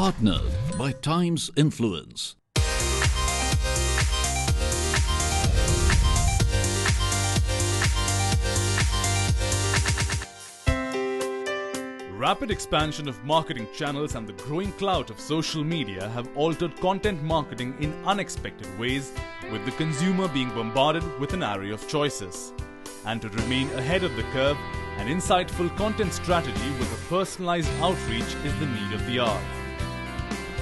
Partnered by Times Influence. Rapid expansion of marketing channels and the growing clout of social media have altered content marketing in unexpected ways, with the consumer being bombarded with an array of choices. And to remain ahead of the curve, an insightful content strategy with a personalized outreach is the need of the hour.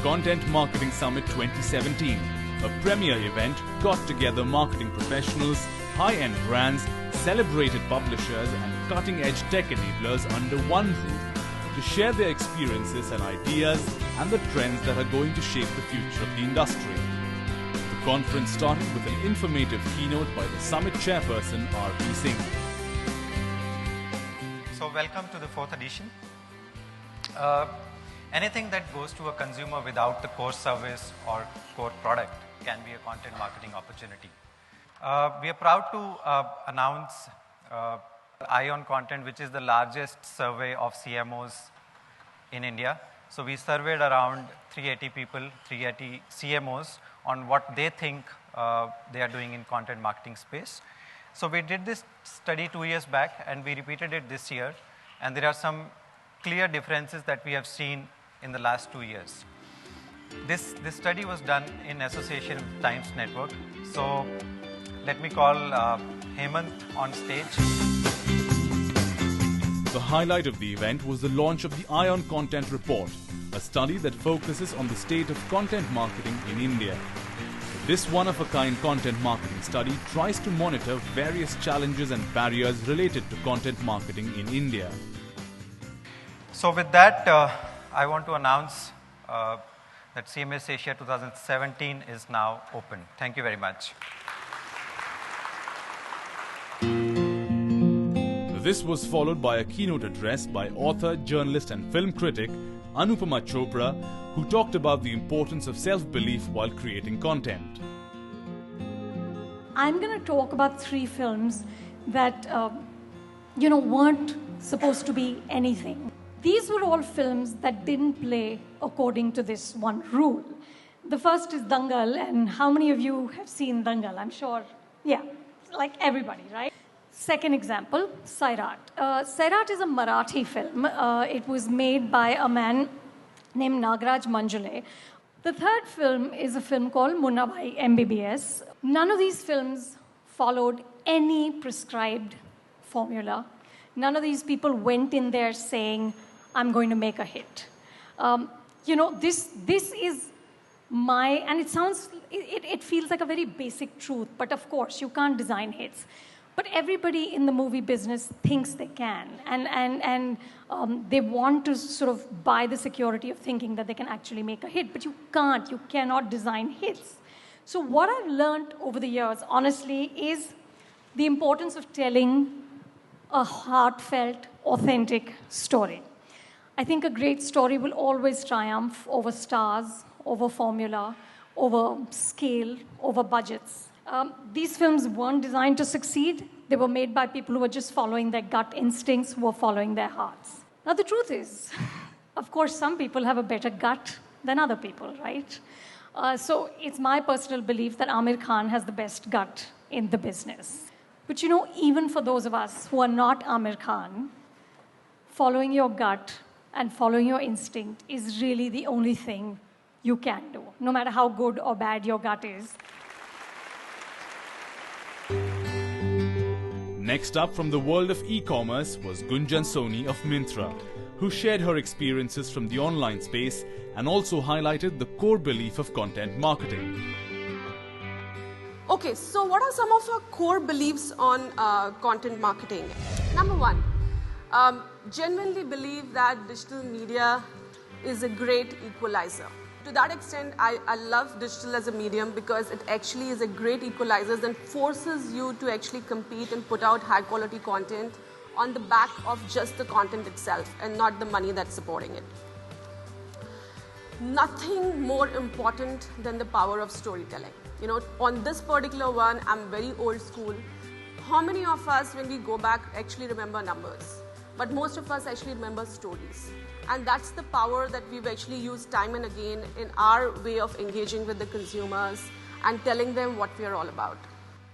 Content Marketing Summit 2017, a premier event, got together marketing professionals, high-end brands, celebrated publishers and cutting-edge tech enablers under one roof to share their experiences and ideas and the trends that are going to shape the future of the industry. The conference started with an informative keynote by the summit chairperson R.P. Singh. So welcome to the 4th edition. Anything that goes to a consumer without the core service or core product can be a content marketing opportunity. We are proud to announce ION Content, which is the largest survey of CMOs in India. So we surveyed around 380 people, 380 CMOs on what they think they are doing in content marketing space. So we did this study 2 years back and we repeated it this year, and there are some clear differences that we have seen in the last 2 years. This study was done in association with Times Network. So let me call Hemant on stage. The highlight of the event was the launch of the ION Content Report, a study that focuses on the state of content marketing in India. This one-of-a-kind content marketing study tries to monitor various challenges and barriers related to content marketing in India. So with that, I want to announce that CMS Asia 2017 is now open. Thank you very much. This was followed by a keynote address by author, journalist and film critic Anupama Chopra, who talked about the importance of self-belief while creating content. I'm going to talk about 3 films that, weren't supposed to be anything. These were all films that didn't play according to this one rule. The first is Dangal, and how many of you have seen Dangal? I'm sure, yeah, like everybody, right? Second example, Sairat. Sairat is a Marathi film. It was made by a man named Nagaraj Manjule. The third film is a film called Munnabai MBBS. None of these films followed any prescribed formula. None of these people went in there saying, I'm going to make a hit. This is and it feels like a very basic truth, but of course, you can't design hits. But everybody in the movie business thinks they can, and they want to sort of buy the security of thinking that they can actually make a hit, but you can't. You cannot design hits. So what I've learned over the years, honestly, is the importance of telling a heartfelt, authentic story. I think a great story will always triumph over stars, over formula, over scale, over budgets. These films weren't designed to succeed. They were made by people who were just following their gut instincts, who were following their hearts. Now, the truth is, of course, some people have a better gut than other people, right? So it's my personal belief that Amir Khan has the best gut in the business. But even for those of us who are not Amir Khan, following your gut and following your instinct is really the only thing you can do, no matter how good or bad your gut is. Next up from the world of e-commerce was Gunjan Soni of Myntra, who shared her experiences from the online space and also highlighted the core belief of content marketing. Okay, so what are some of our core beliefs on content marketing? Number 1, genuinely believe that digital media is a great equalizer. To that extent, I love digital as a medium because it actually is a great equalizer and forces you to actually compete and put out high quality content on the back of just the content itself and not the money that's supporting it. Nothing more important than the power of storytelling. On this particular one, I'm very old school. How many of us, when we go back, actually remember numbers? But most of us actually remember stories. And that's the power that we've actually used time and again in our way of engaging with the consumers and telling them what we are all about.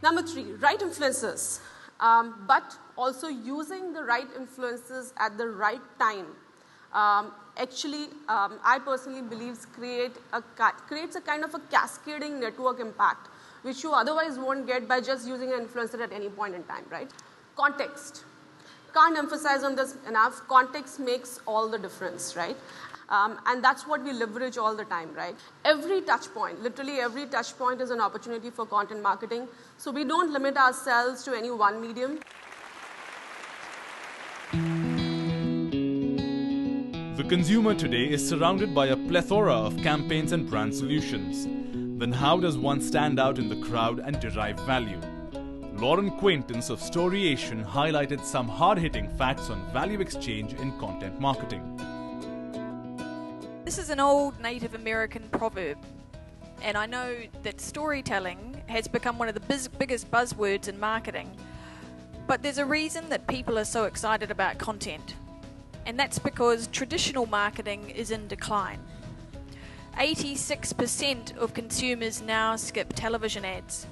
Number 3, right influencers, but also using the right influencers at the right time. I personally believe creates a kind of a cascading network impact, which you otherwise won't get by just using an influencer at any point in time, right? Context. Can't emphasize on this enough. Context makes all the difference, right? And that's what we leverage all the time, right? Every touch point, literally every touch point is an opportunity for content marketing. So we don't limit ourselves to any one medium. The consumer today is surrounded by a plethora of campaigns and brand solutions. Then how does one stand out in the crowd and derive value? Lauren Quaintance of Storyation highlighted some hard-hitting facts on value exchange in content marketing. This is an old Native American proverb, and I know that storytelling has become one of the biggest buzzwords in marketing. But there's a reason that people are so excited about content, and that's because traditional marketing is in decline. 86% of consumers now skip television ads.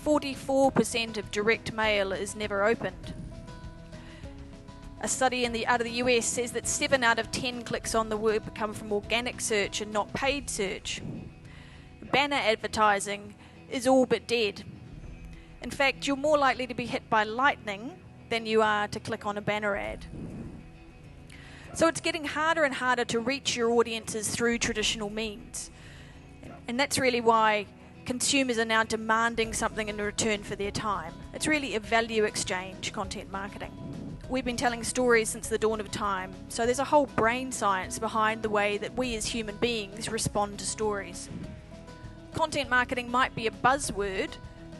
44% of direct mail is never opened. A study out of the US says that 7 out of 10 clicks on the web come from organic search and not paid search. Banner advertising is all but dead. In fact, you're more likely to be hit by lightning than you are to click on a banner ad. So it's getting harder and harder to reach your audiences through traditional means. And that's really why consumers are now demanding something in return for their time. It's really a value exchange, content marketing. We've been telling stories since the dawn of time, so there's a whole brain science behind the way that we as human beings respond to stories. Content marketing might be a buzzword,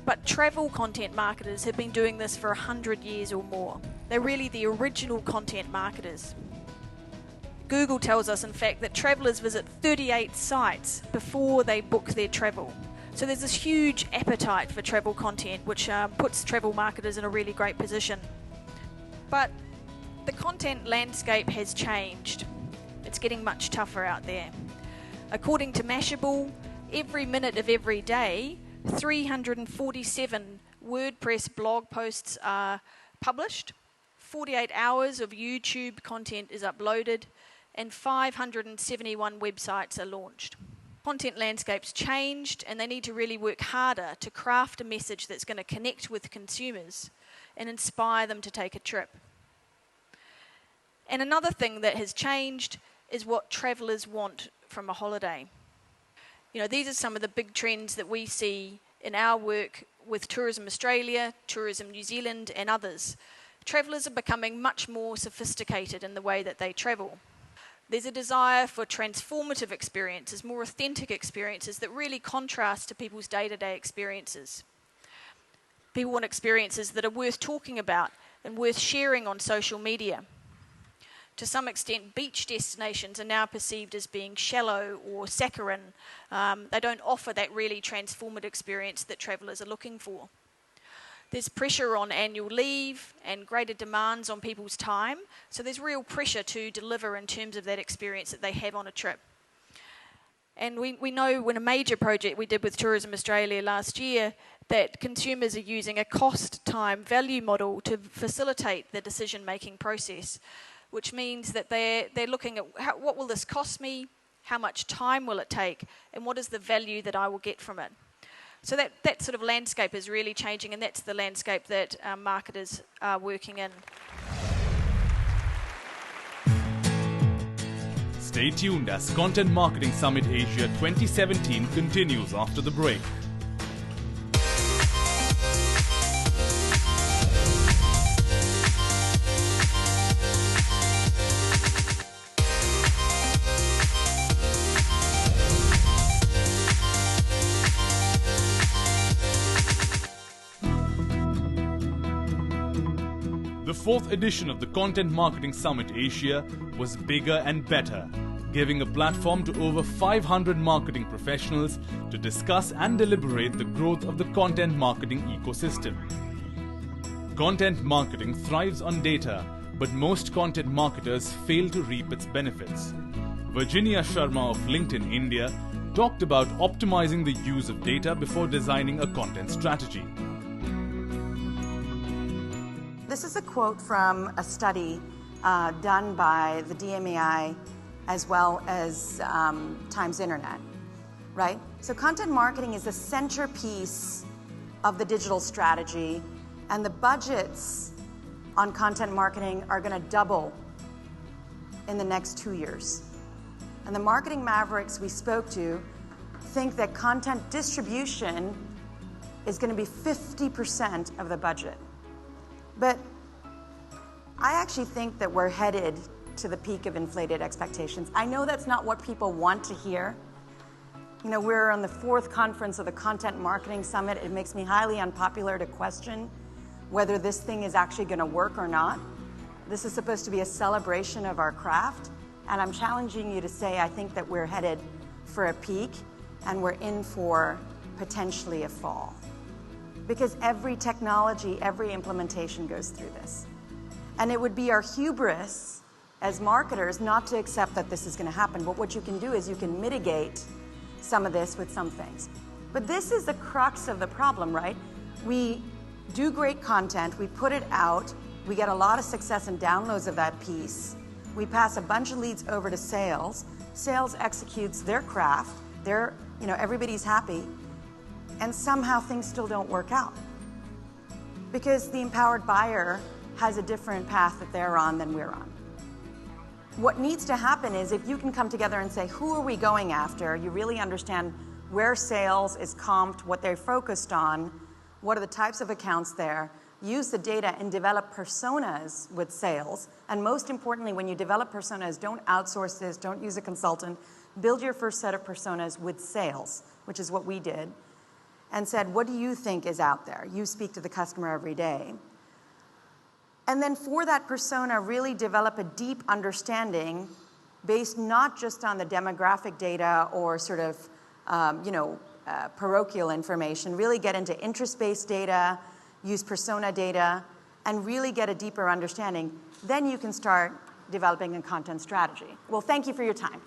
but travel content marketers have been doing this for 100 years or more. They're really the original content marketers. Google tells us, in fact, that travellers visit 38 sites before they book their travel. So there's this huge appetite for travel content, which puts travel marketers in a really great position. But the content landscape has changed. It's getting much tougher out there. According to Mashable, every minute of every day, 347 WordPress blog posts are published, 48 hours of YouTube content is uploaded, and 571 websites are launched. Content landscape's changed, and they need to really work harder to craft a message that's going to connect with consumers and inspire them to take a trip. And another thing that has changed is what travellers want from a holiday. You know, these are some of the big trends that we see in our work with Tourism Australia, Tourism New Zealand and others. Travellers are becoming much more sophisticated in the way that they travel. There's a desire for transformative experiences, more authentic experiences that really contrast to people's day-to-day experiences. People want experiences that are worth talking about and worth sharing on social media. To some extent, beach destinations are now perceived as being shallow or saccharine. They don't offer that really transformative experience that travellers are looking for. There's pressure on annual leave and greater demands on people's time, so there's real pressure to deliver in terms of that experience that they have on a trip. And we know when a major project we did with Tourism Australia last year that consumers are using a cost, time, value model to facilitate the decision-making process, which means that they're looking at what will this cost me, how much time will it take, and what is the value that I will get from it. So that sort of landscape is really changing, and that's the landscape that marketers are working in. Stay tuned as Content Marketing Summit Asia 2017 continues after the break. The fourth edition of the Content Marketing Summit Asia was bigger and better, giving a platform to over 500 marketing professionals to discuss and deliberate the growth of the content marketing ecosystem. Content marketing thrives on data, but most content marketers fail to reap its benefits. Virginia Sharma of LinkedIn India talked about optimizing the use of data before designing a content strategy. This is a quote from a study done by the DMAI as well as Times Internet, right? So content marketing is the centerpiece of the digital strategy, and the budgets on content marketing are going to double in the next 2 years. And the marketing mavericks we spoke to think that content distribution is going to be 50% of the budget. But I actually think that we're headed to the peak of inflated expectations. I know that's not what people want to hear. You know, we're on the 4th conference of the Content Marketing Summit. It makes me highly unpopular to question whether this thing is actually going to work or not. This is supposed to be a celebration of our craft, and I'm challenging you to say I think that we're headed for a peak and we're in for potentially a fall. Because every technology, every implementation goes through this. And it would be our hubris as marketers not to accept that this is going to happen. But what you can do is you can mitigate some of this with some things. But this is the crux of the problem, right? We do great content, we put it out, we get a lot of success and downloads of that piece. We pass a bunch of leads over to sales. Sales executes their craft. Everybody's happy. And somehow things still don't work out. Because the empowered buyer has a different path that they're on than we're on. What needs to happen is if you can come together and say, who are we going after? You really understand where sales is comped, what they're focused on, what are the types of accounts there, use the data and develop personas with sales. And most importantly, when you develop personas, don't outsource this, don't use a consultant. Build your first set of personas with sales, which is what we did, and said, what do you think is out there? You speak to the customer every day. And then for that persona, really develop a deep understanding based not just on the demographic data or sort of, parochial information, really get into interest-based data, use persona data, and really get a deeper understanding. Then you can start developing a content strategy. Well, thank you for your time.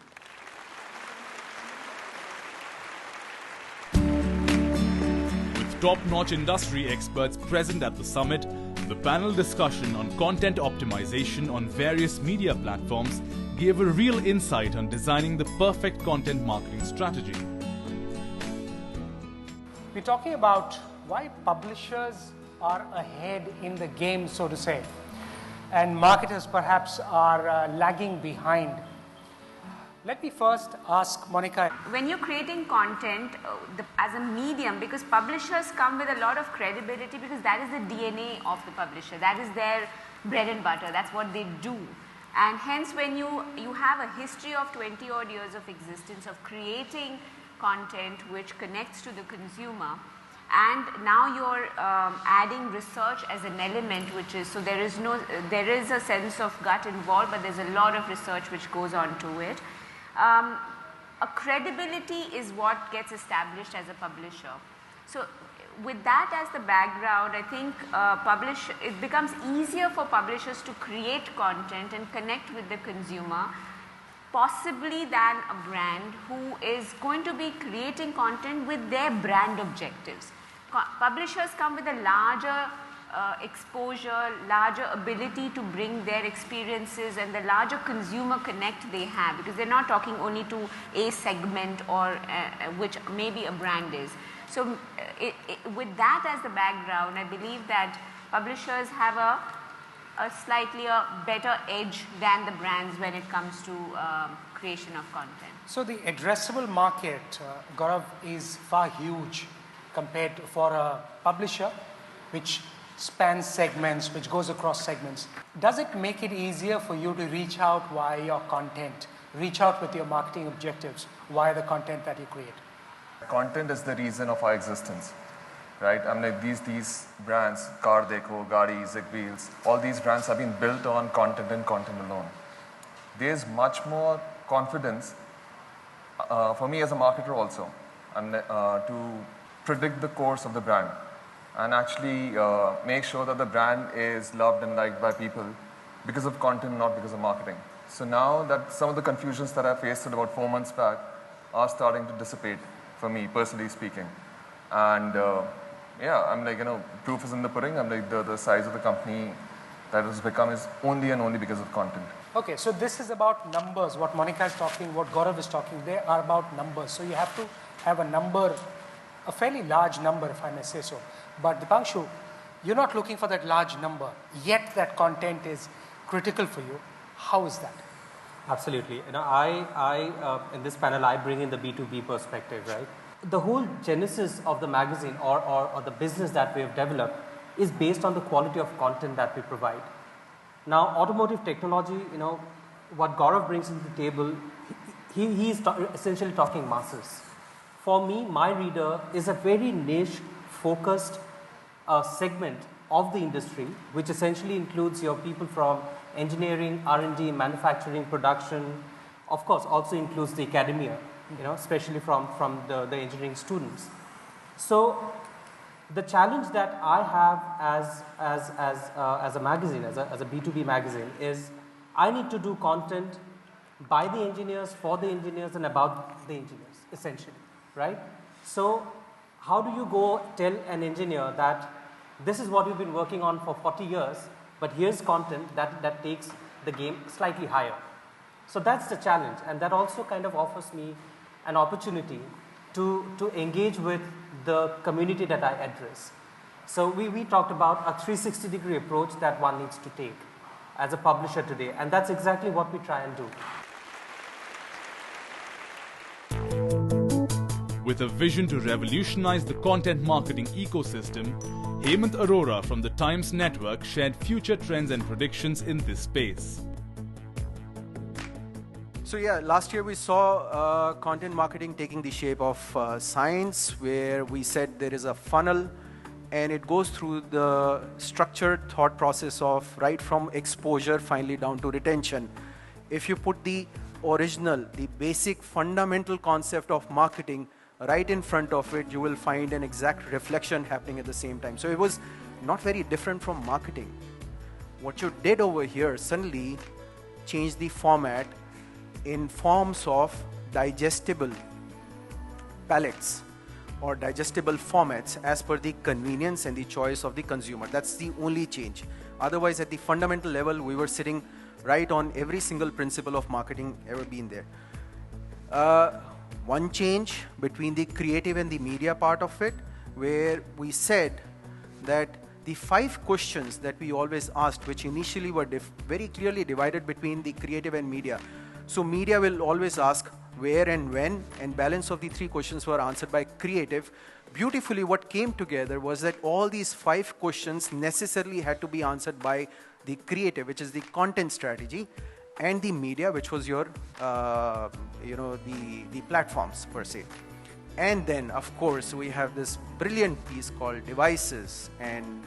With top-notch industry experts present at the summit, the panel discussion on content optimization on various media platforms gave a real insight on designing the perfect content marketing strategy. We're talking about why publishers are ahead in the game, so to say, and marketers perhaps are lagging behind. Let me first ask Monica. When you're creating content as a medium, because publishers come with a lot of credibility because that is the DNA of the publisher. That is their bread and butter. That's what they do. And hence when you have a history of 20 odd years of existence of creating content which connects to the consumer, and now you're adding research as an element, which is, so there is a sense of gut involved, but there's a lot of research which goes on to it. A credibility is what gets established as a publisher. So with that as the background, I think it becomes easier for publishers to create content and connect with the consumer, possibly than a brand who is going to be creating content with their brand objectives. Publishers come with a larger exposure, larger ability to bring their experiences and the larger consumer connect they have, because they're not talking only to a segment or which maybe a brand is. So with that as the background, I believe that publishers have a slightly better edge than the brands when it comes to creation of content. So the addressable market, Gaurav, is far huge compared to for a publisher, which spans segments, which goes across segments. Does it make it easier for you to reach out via your content, reach out with your marketing objectives via the content that you create? Content is the reason of our existence, right? I mean, like these brands, Car Deco, Gaadi, Zig Wheels, all these brands have been built on content and content alone. There's much more confidence for me as a marketer also, to predict the course of the brand and actually make sure that the brand is loved and liked by people because of content, not because of marketing. So now that some of the confusions that I faced about 4 months back are starting to dissipate for me, personally speaking. And yeah, I'm like, proof is in the pudding. I'm like, the size of the company that has become is only and only because of content. Okay, so this is about numbers. What Monica is talking, what Gaurav is talking, they are about numbers. So you have to have a number, a fairly large number, if I may say so. But Dipanshu, you're not looking for that large number, yet that content is critical for you. How is that? Absolutely. I in this panel, I bring in the B2B perspective, right? The whole genesis of the magazine or the business that we have developed is based on the quality of content that we provide. Now, automotive technology, what Gaurav brings to the table, he's essentially talking masses. For me, my reader is a very niche, focused segment of the industry, which essentially includes your people from engineering, R&D, manufacturing, production, of course, also includes the academia, especially from the engineering students. So the challenge that I have as a magazine, as a B2B magazine, is I need to do content by the engineers, for the engineers, and about the engineers, essentially, right? So how do you go tell an engineer that this is what you've been working on for 40 years, but here's content that takes the game slightly higher? So that's the challenge, and that also kind of offers me an opportunity to engage with the community that I address. So we talked about a 360-degree approach that one needs to take as a publisher today, and that's exactly what we try and do. With a vision to revolutionize the content marketing ecosystem, Hemant Arora from the Times Network shared future trends and predictions in this space. So yeah, last year we saw content marketing taking the shape of science, where we said there is a funnel and it goes through the structured thought process of right from exposure finally down to retention. If you put the original, the basic fundamental concept of marketing right in front of it, you will find an exact reflection happening at the same time. So it was not very different from marketing. What you did over here suddenly changed the format in forms of digestible palettes or digestible formats as per the convenience and the choice of the consumer. That's the only change. Otherwise, at the fundamental level, we were sitting right on every single principle of marketing ever been there. One change between the creative and the media part of it, where we said that the 5 questions that we always asked, which initially were very clearly divided between the creative and media. So media will always ask where and when, and balance of the 3 questions were answered by creative. Beautifully, what came together was that all these 5 questions necessarily had to be answered by the creative, which is the content strategy, and the media, which was your, the platforms per se. And then, of course, we have this brilliant piece called devices, and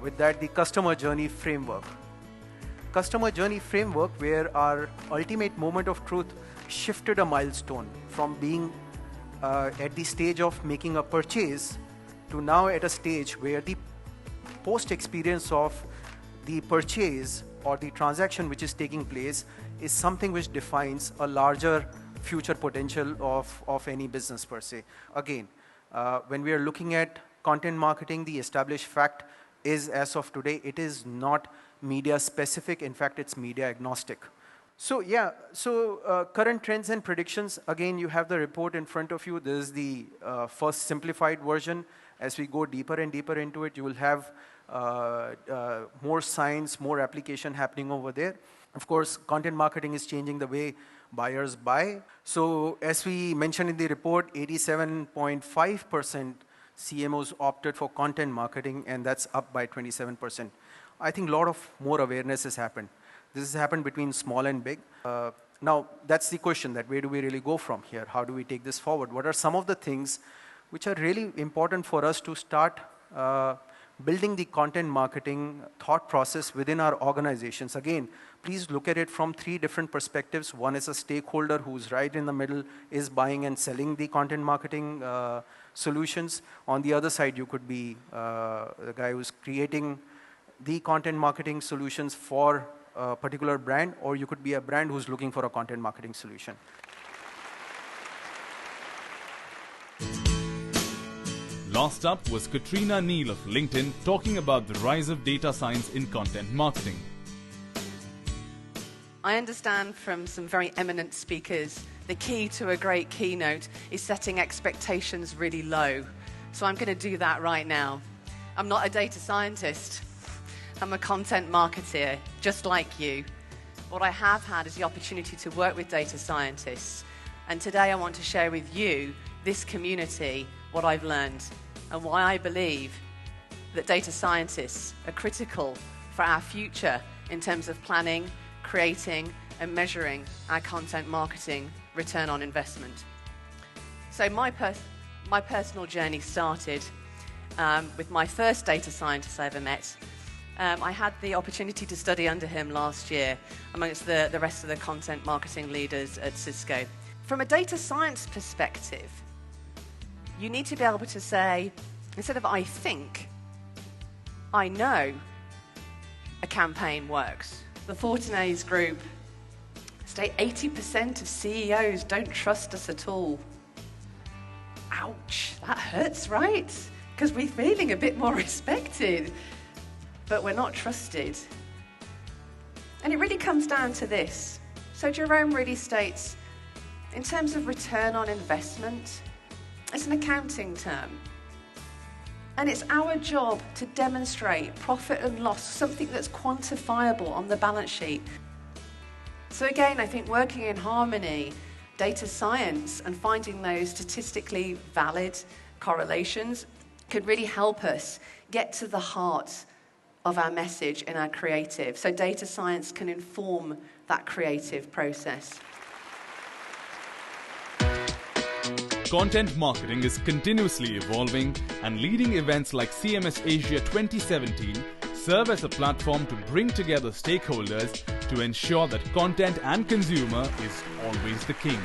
with that, the customer journey framework. Customer journey framework, where our ultimate moment of truth shifted a milestone from being at the stage of making a purchase to now at a stage where the post experience of the purchase or the transaction which is taking place is something which defines a larger future potential of any business per se. Again, when we are looking at content marketing, the established fact is, as of today, it is not media specific. In fact, it's media agnostic. So yeah, current trends and predictions. Again, you have the report in front of you. This is the first simplified version. As we go deeper and deeper into it, you will have more science, more application happening over there. Of course, content marketing is changing the way buyers buy. So as we mentioned in the report, 87.5% CMOs opted for content marketing, and that's up by 27%. I think a lot of more awareness has happened. This has happened between small and big. Now, that's the question, that where do we really go from here? How do we take this forward? What are some of the things which are really important for us to start building the content marketing thought process within our organizations? Again, please look at it from 3 different perspectives. One is a stakeholder who's right in the middle, is buying and selling the content marketing solutions. On the other side, you could be the guy who's creating the content marketing solutions for a particular brand, or you could be a brand who's looking for a content marketing solution. Last up was Katrina Neal of LinkedIn talking about the rise of data science in content marketing. I understand from some very eminent speakers the key to a great keynote is setting expectations really low. So I'm going to do that right now. I'm not a data scientist. I'm a content marketeer, just like you. What I have had is the opportunity to work with data scientists. And today I want to share with you, this community, what I've learned and why I believe that data scientists are critical for our future in terms of planning, creating and measuring our content marketing return on investment. So my personal journey started with my first data scientist I ever met. I had the opportunity to study under him last year amongst the rest of the content marketing leaders at Cisco. From a data science perspective, you need to be able to say, instead of I think, I know a campaign works. The Fortinet's group state 80% of CEOs don't trust us at all. Ouch, that hurts, right? Because we're feeling a bit more respected, but we're not trusted. And it really comes down to this. So Jerome really states, in terms of return on investment, it's an accounting term. And it's our job to demonstrate profit and loss, something that's quantifiable on the balance sheet. So again, I think working in harmony, data science and finding those statistically valid correlations could really help us get to the heart of our message in our creative. So data science can inform that creative process. Content marketing is continuously evolving, and leading events like CMS Asia 2017 serve as a platform to bring together stakeholders to ensure that content and consumer is always the king.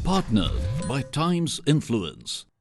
Partnered by Times Influence.